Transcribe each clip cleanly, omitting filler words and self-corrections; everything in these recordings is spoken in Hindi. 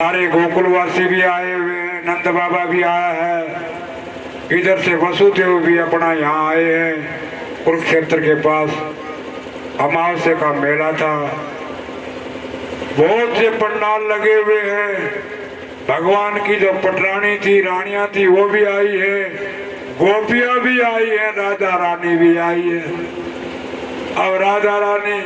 सारे गोकुलवासी भी आए हुए हैं, नंद बाबा भी आया है, इधर से वसुदेव भी अपना यहाँ आए हैं। कुरुक्षेत्र के पास अमावस्या का मेला था, बहुत से पंडाल लगे हुए हैं। भगवान की जो पटरानी थी, रानियां थी, वो भी आई है, गोपियां भी आई है, राधा रानी भी आई है। अब राधा रानी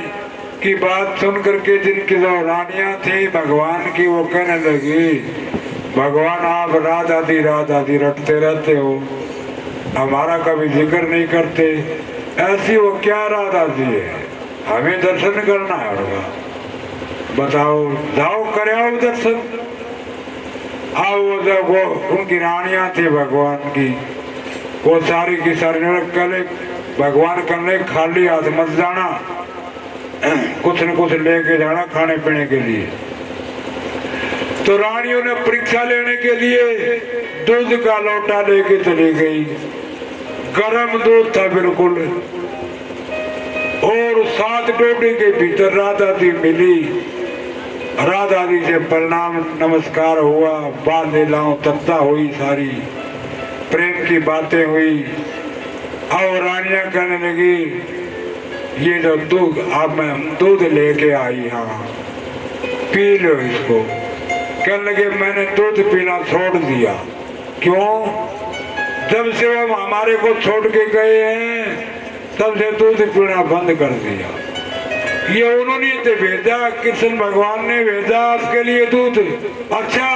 की बात सुन करके जिनकी जो रानियां थी भगवान की, वो कहने लगी, भगवान आप राधा दी रटते रहते हो, हमारा कभी जिक्र नहीं करते। ऐसी वो क्या राधा दी है, हमें दर्शन करना है उनका, बताओ, जाओ करे आओ दर्शन। आओ वो जब वो उनकी रानियां थी भगवान की, वो सारी की सारी कले भगवान करने खाली हाथ मत जाना, कुछ न कुछ लेके जाना खाने पीने के लिए। तो रानियों ने परीक्षा लेने के लिए दूध का लोटा लेके चली गई, गरम दूध था बिल्कुल, और 7 डोडी के भीतर राधा दी मिली। राधा दी से प्रणाम नमस्कार हुआ, बाल लीलाओं चर्चा हुई, सारी प्रेम की बातें हुई। और रानियां कहने लगी, ये जो दूध आप मैं दूध लेके आई, हाँ पी लो इसको। कहने लगे मैंने दूध पीना छोड़ दिया। क्यों? जब से वो हमारे को छोड़ के गए हैं तब से दूध पीना बंद कर दिया। ये उन्होंने तो भेजा, कृष्ण भगवान ने भेजा आपके लिए दूध। अच्छा,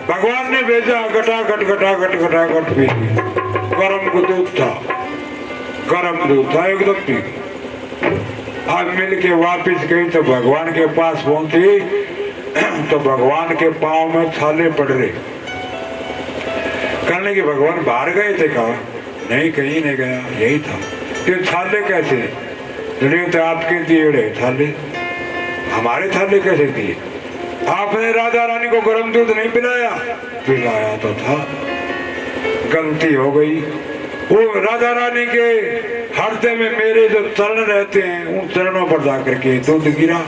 भगवान ने भेजा, घटाघट पी लिया। गरम दूध था, गरम दूध था, एकदम पी। आज मिल के वापिस गई तो भगवान के पास पहुंची तो भगवान के पांव में छाले पड़ रहे। कहने की भगवान बाहर गए थे? कहा नहीं, कहीं नहीं गया, यही था। ये छाले कैसे? तो आपके दिए छाले, हमारे छाले कैसे दिए? आपने राधा रानी को गर्म दूध नहीं पिलाया? पिलाया तो था, गलती हो गई। वो राधा रानी के हृदय में मेरे जो चरण रहते हैं, उन चरणों पर जाकर के दूध गिरा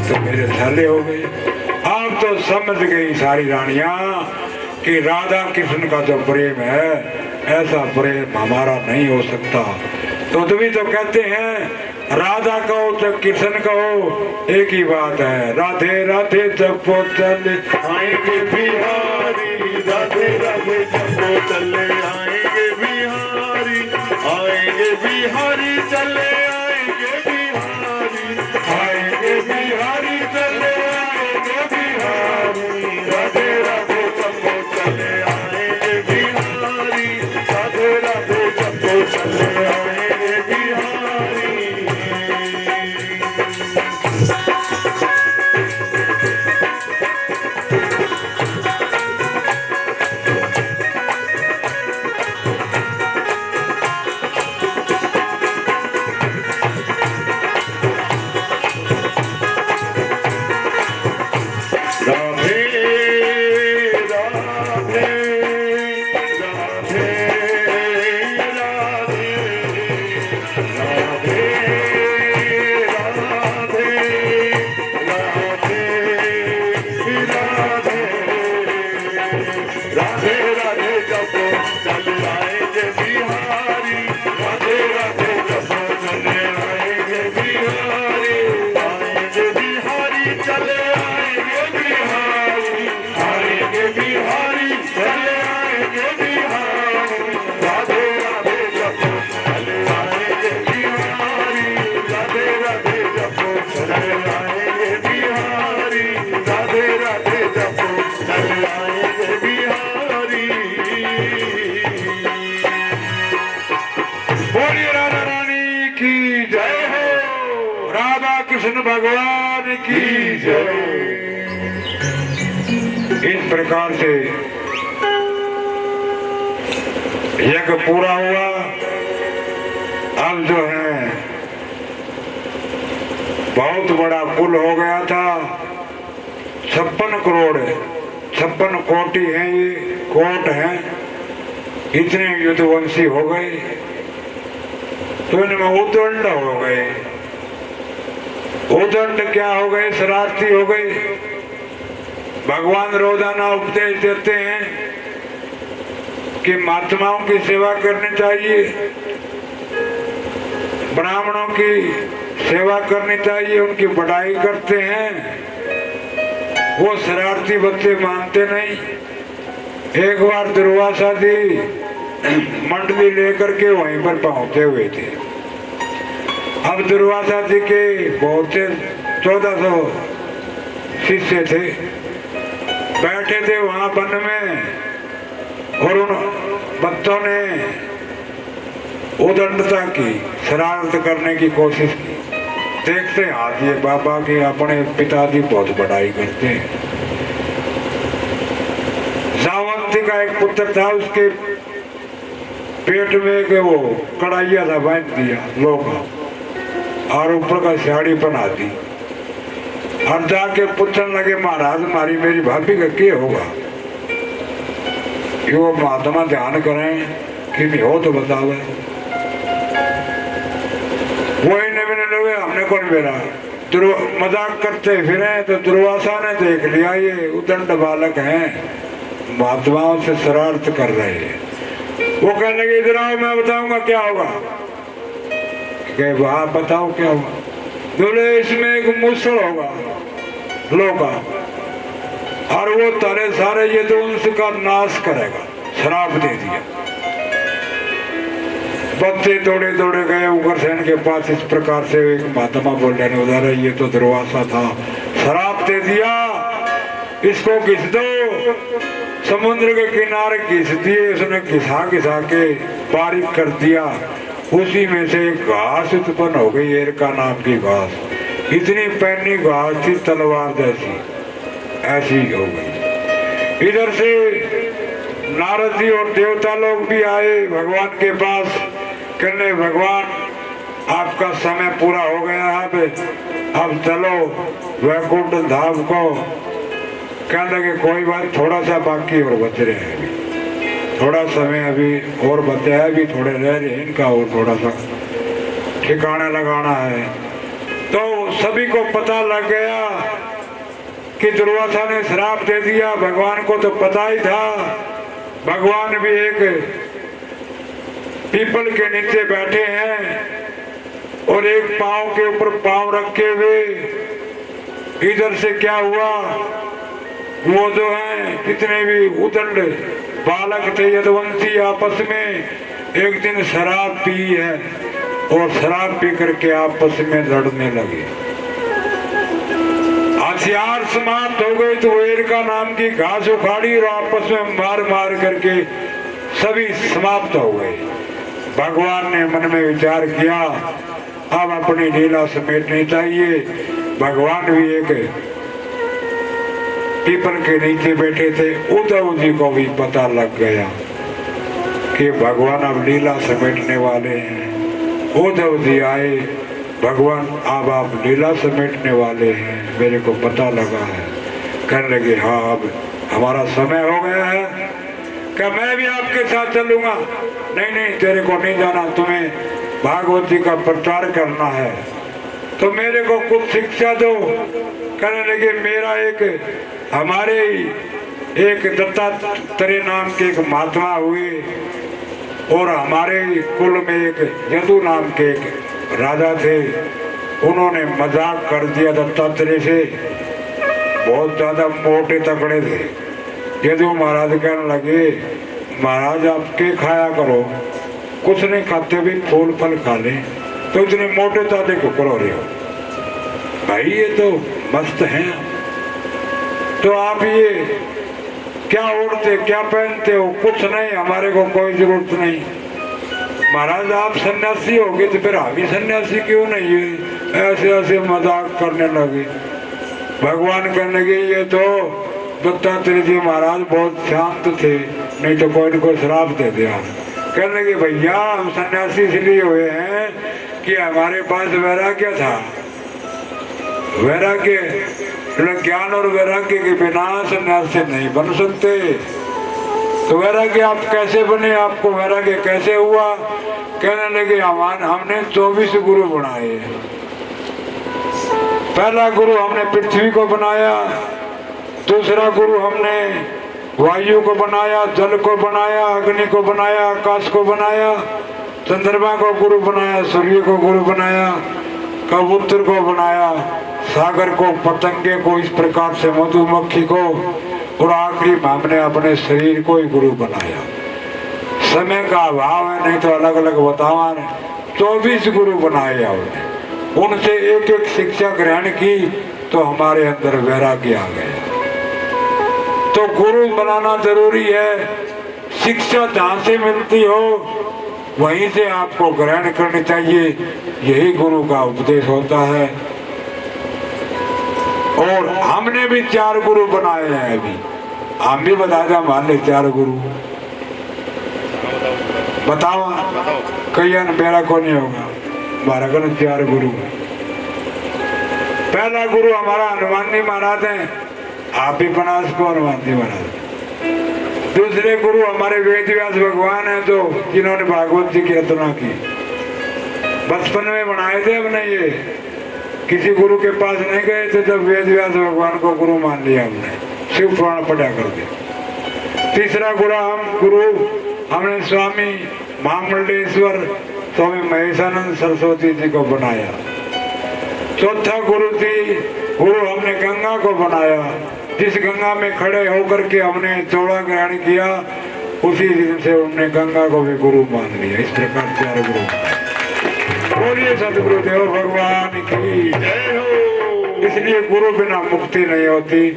तो मेरे छाले हो गए। आप तो समझ गई सारी रानियां कि राधा कृष्ण का जो प्रेम है, ऐसा प्रेम हमारा नहीं हो सकता। तो तभी तो कहते हैं राधा कहो तो कृष्ण कहो, एक ही बात है। राधे राधे जपो चले आएंगे बिहारी, राधे राधे जपो चले आएंगे बिहारी, आएंगे बिहारी चले आएंगे बिहारी, आएंगे बिहारी चले आएंगे बिहारी, राधे राधे जपो चले आएंगे बिहारी, राधे राधे जपो चले आएंगे बिहारी। कृष्ण भगवान की जय। इस प्रकार से यज्ञ पूरा हुआ। अब जो है बहुत बड़ा कुल हो गया था, 56 करोड़ 56 कोटि हैं, ये कोट हैं, इतने युद्धवंशी हो गए। तो इनमें उद्दंड हो गए। उदंड क्या हो गए? शरारती हो गए। भगवान रोजाना उपदेश देते हैं कि महात्माओं की सेवा करनी चाहिए, ब्राह्मणों की सेवा करनी चाहिए, उनकी बढ़ाई करते हैं। वो शरारती बच्चे मानते नहीं। एक बार दुर्वासा जी मंडली लेकर के वहीं पर पहुंचे हुए थे। अब दुर्वासा जी के बहुत से 1400 शिष्य थे, बैठे थे वहां वन में, और उन बच्चों ने उदंडता की, शरारत करने की कोशिश की। देखते हाथ ये बाबा की अपने पिताजी बहुत बढ़ाई करते हैं। सावंती का एक पुत्र था, उसके पेट में के वो कढ़ाइया था बांध दिया लोग, और ऊपर का साड़ी पहना दी, और जाके पूछने लगे महाराज हमारी मेरी भाभी का क्या होगा? यो महात्मा ध्यान करें कि नहीं हो तो बतावे। वही नवीन लोग हमने कौन मेरा मजाक करते फिरे, तो दुर्वासा ने देख लिया ये उदंड बालक हैं, महात्माओं से शरारत कर रहे हैं। वो कहने लगे इधर आओ मैं बताऊंगा क्या होगा। कहे वाह बताओ क्या होगा? बोले इसमें एक मूसल होगा लो का, और वो तारे सारे ये तो उनका नाश करेगा। श्राप दे दिया। बच्चे दौड़े दौड़े गए उग्रसेन के पास। इस प्रकार से एक महात्मा बोलने ने उधर ये तो दुर्वासा था, श्राप दे दिया, इसको घिस दो। समुद्र के किनारे घिस दिए, उसने घिसा घिसा के बारीक कर दिया। उसी में से एक घास उत्पन्न हो गई, एरका नाम की घास। इतनी पैनी घास थी तलवार जैसी, ऐसी हो गई। इधर से नारद जी और देवता लोग भी आए भगवान के पास, कहने भगवान आपका समय पूरा हो गया है, अब चलो वैकुंठ धाम को। कहने लगे कोई बात, थोड़ा सा बाकी और बच रहे हैं, थोड़ा समय अभी और बचा है, अभी थोड़े रह रहे हैं, इनका और थोड़ा सा ठिकाना लगाना है। तो सभी को पता लग गया कि दुर्वासा ने श्राप दे दिया। भगवान को तो पता ही था। भगवान भी एक पीपल के नीचे बैठे हैं और एक पांव के ऊपर पांव रखे हुए। इधर से क्या हुआ, वो जो है जितने भी उदंड बालक थे यदुवंशी, आपस में एक दिन शराब पी है और शराब पी करके आपस में लड़ने लगे। हथियार समाप्त हो गए तो एरका नाम की घास उखाड़ी और आपस में मार मार करके सभी समाप्त हो गए। भगवान ने मन में विचार किया अब अपनी लीला समेटनी चाहिए। भगवान भी एक पीपल के नीचे बैठे थे। उद्धव जी को भी पता लग गया कि भगवान अब लीला समेटने वाले हैं। उद्धव जी आए, भगवान अब आप लीला समेटने वाले हैं, मेरे को पता लगा है। कहने लगे हाँ अब हमारा समय हो गया है, क्या मैं भी आपके साथ चलूंगा? नहीं नहीं तेरे को नहीं जाना, तुम्हें भागवत जी का प्रचार करना है, तो मेरे को कुछ शिक्षा दो। कहने लगे मेरा एक हमारे एक दत्तात्रेय नाम के एक महात्मा हुए और हमारे कुल में एक यदु नाम के एक राजा थे। उन्होंने मजाक कर दिया दत्तात्रेय से, बहुत ज्यादा मोटे तगड़े थे। यदु महाराज कहने लगे महाराज आप के खाया करो, कुछ नहीं खाते भी फूल फल खा ले, तो इतने मोटे ताजे क्यों करो रहे हो भाई, ये तो मस्त हैं। तो आप ये क्या ओढ़ते क्या पहनते हो? कुछ नहीं, हमारे को कोई जरूरत नहीं। महाराज आप सन्यासी हो गए तो फिर हम ही सन्यासी क्यों नहीं है? ऐसे ऐसे मजाक करने लगे। भगवान कहने लगे ये तो दत्तात्रेय जी महाराज बहुत शांत थे, नहीं तो कोई न कोई श्राप दे दिया। कहने लगे भैया हम सन्यासी इसलिए हुए हैं कि हमारे पास वैराग्य था। वैराग्य ज्ञान और वैराग्य के बिना सन्यासी नहीं बन सकते। तो वैराग्य आप कैसे बने, आपको वैराग्य कैसे हुआ? कहने लगे हमने 24 गुरु बनाए। पहला गुरु हमने पृथ्वी को बनाया, दूसरा गुरु हमने वायु को बनाया, जल को बनाया, अग्नि को बनाया, आकाश को बनाया, चंद्रमा को गुरु बनाया, सूर्य को गुरु बनाया, कबूतर को बनाया, सागर को, पतंगे को, इस प्रकार से मधुमक्खी को, और आखिरी में हमने अपने शरीर को ही गुरु बनाया। समय का अभाव है, नहीं तो अलग अलग बतावा 24 गुरु बनाए हमने। उनसे एक एक शिक्षा ग्रहण की तो हमारे अंदर वैराग्य आ गया। तो गुरु बनाना जरूरी है। शिक्षा जहाँ से मिलती हो वहीं से आपको ग्रहण करनी चाहिए, यही गुरु का उपदेश होता है। और हमने भी 4 गुरु बनाए हैं। अभी हम भी बता दें, मान ले 4 गुरु बताओ, कई मेरा को नहीं होगा, हमारा को 4 गुरु। पहला गुरु हमारा हनुमान जी महाराज हैं, आप भी बनास को हनुमान जी महाराज। दूसरे गुरु हमारे वेद व्यास भगवान हैं, जो जिन्होंने भागवत जी की रचना की। बचपन में बनाए थे हमने, ये किसी गुरु के पास नहीं गए थे, जब वेद व्यास भगवान को गुरु मान लिया हमने, शिव पुराण पढ़ा कर दिया। तीसरा गुरु हमने स्वामी महामंडलेश्वर स्वामी महेशानंद सरस्वती जी को बनाया। चौथा गुरु हमने गंगा को बनाया, जिस गंगा में खड़े होकर के हमने चौड़ा ग्रहण किया, उसी दिन से हमने गंगा को भी गुरु मान लिया। इस प्रकार 4 गुरु। बोलिए सतगुरुदेव भगवान की जय हो। इसलिए गुरु बिना मुक्ति नहीं होती,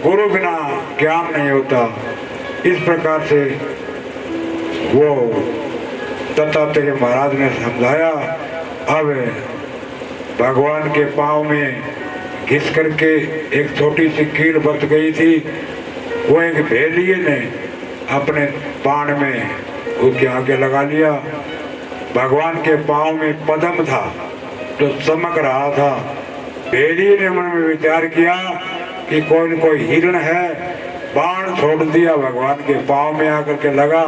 गुरु बिना ज्ञान नहीं होता। इस प्रकार से वो दत्तात्रेय महाराज ने समझाया। अब भगवान के पांव में घिस करके एक छोटी सी कील बच गई थी, वो एक भेड़िए ने अपने पान में उसके आगे लगा लिया। भगवान के पांव में पद्म था जो चमक रहा था। भेड़िए ने मन में विचार किया कि कोई न कोई हिरण है, बाण छोड़ दिया, भगवान के पांव में आकर के लगा,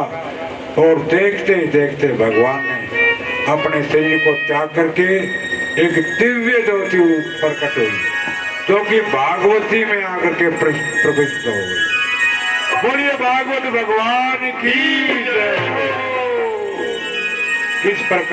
और देखते ही देखते भगवान ने अपने शरीर को त्याग करके एक दिव्य ज्योति प्रकट हुई, जो कि भागवती में आकर के प्रविष्ट हो गई। बोलिए भागवत भगवान की जय। इस प्रकार